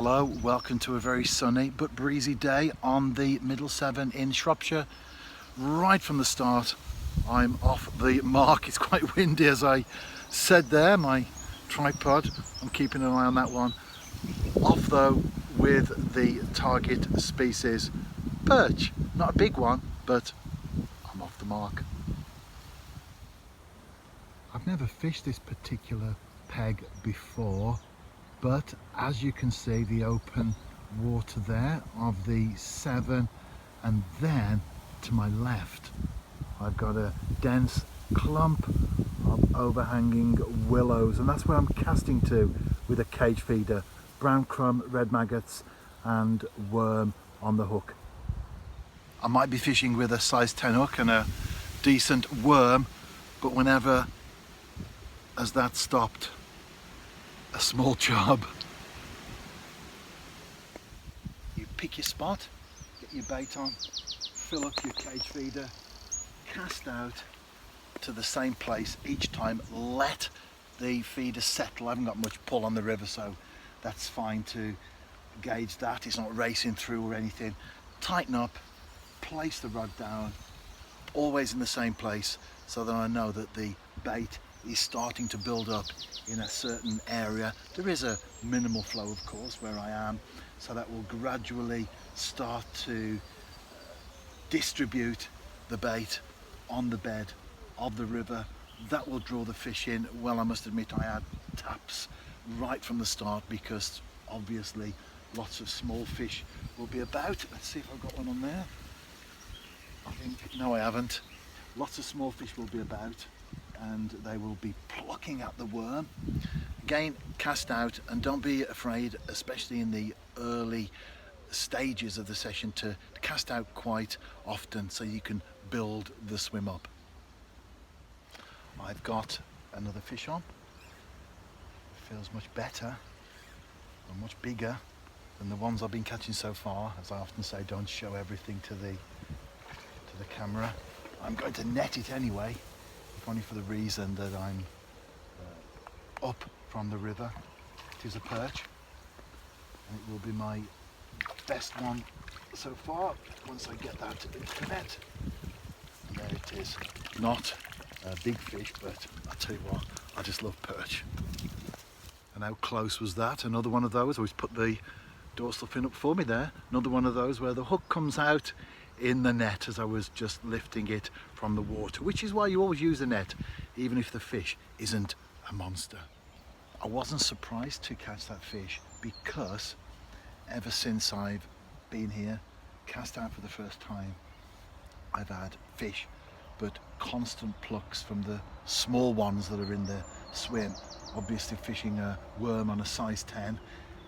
Hello, welcome to a very sunny but breezy day on the Middle Severn in Shropshire. Right from the start, I'm off the mark. It's quite windy, as I said there. My tripod, I'm keeping an eye on that one. Off though with the target species perch. Not a big one, but I'm off the mark. I've never fished this particular peg before, but as you can see, the open water there of the Severn, and then to my left I've got a dense clump of overhanging willows, and that's where I'm casting to with a cage feeder, brown crumb, red maggots and worm on the hook. I might be fishing with a size 10 hook and a decent worm, but whenever as that stopped, a small chub. You pick your spot, get your bait on, fill up your cage feeder, cast out to the same place each time, let the feeder settle. I haven't got much pull on the river, so that's fine to gauge that. It's not racing through or anything. Tighten up, place the rod down, always in the same place, so that I know that the bait is starting to build up in a certain area. There is a minimal flow, of course, where I am, so that will gradually start to distribute the bait on the bed of the river. That will draw the fish in. Well, I must admit I had taps right from the start, because obviously lots of small fish will be about. Let's see if I've got one on there. I think, no, I haven't. Lots of small fish will be about, and they will be plucking at the worm. Again, cast out, and don't be afraid, especially in the early stages of the session, to cast out quite often so you can build the swim up. I've got another fish on. It feels much better and much bigger than the ones I've been catching so far. As I often say, don't show everything to the camera. I'm going to net it anyway, if only for the reason that I'm up from the river. It is a perch, and it will be my best one so far once I get that into the net. And there it is. Not a big fish, but I tell you what, I just love perch. And how close was that? Another one of those. I always put the dorsal fin up for me there. Another one of those where the hook comes out in the net as I was just lifting it from the water, which is why you always use a net, even if the fish isn't a monster. I wasn't surprised to catch that fish, because ever since I've been here, cast out for the first time, I've had fish, but constant plucks from the small ones that are in the swim. Obviously, fishing a worm on a size 10,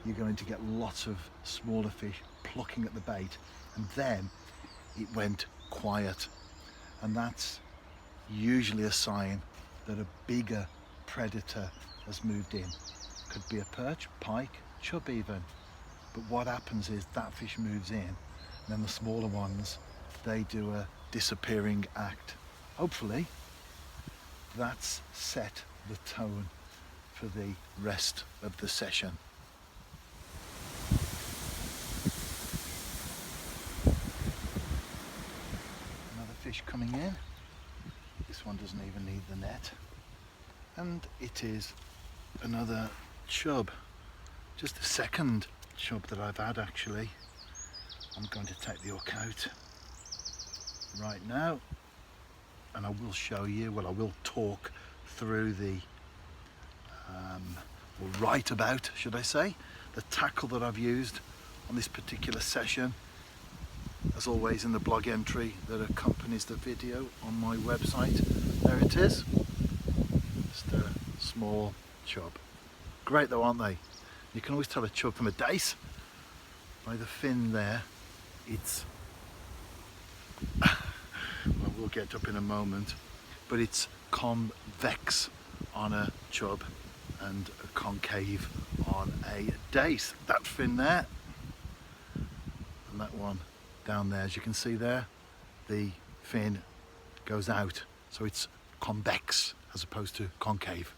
you're going to get lots of smaller fish plucking at the bait, and then it went quiet, and that's usually a sign that a bigger predator has moved in. Could be a perch, pike, chub even. But what happens is that fish moves in, and then the smaller ones, they do a disappearing act. Hopefully that's set the tone for the rest of the session. Fish coming in. This one doesn't even need the net, and it is another chub, just the second chub that I've had actually. I'm going to take the hook out right now, and I will show you, well, I will talk through the or write about, should I say, the tackle that I've used on this particular session, as always in the blog entry that accompanies the video on my website. There it is, just a small chub. Great though, aren't they? You can always tell a chub from a dace by the fin there. It's well, we'll get up in a moment, but it's convex on a chub and a concave on a dace. That fin there and that one down there, as you can see there, the fin goes out, so it's convex as opposed to concave.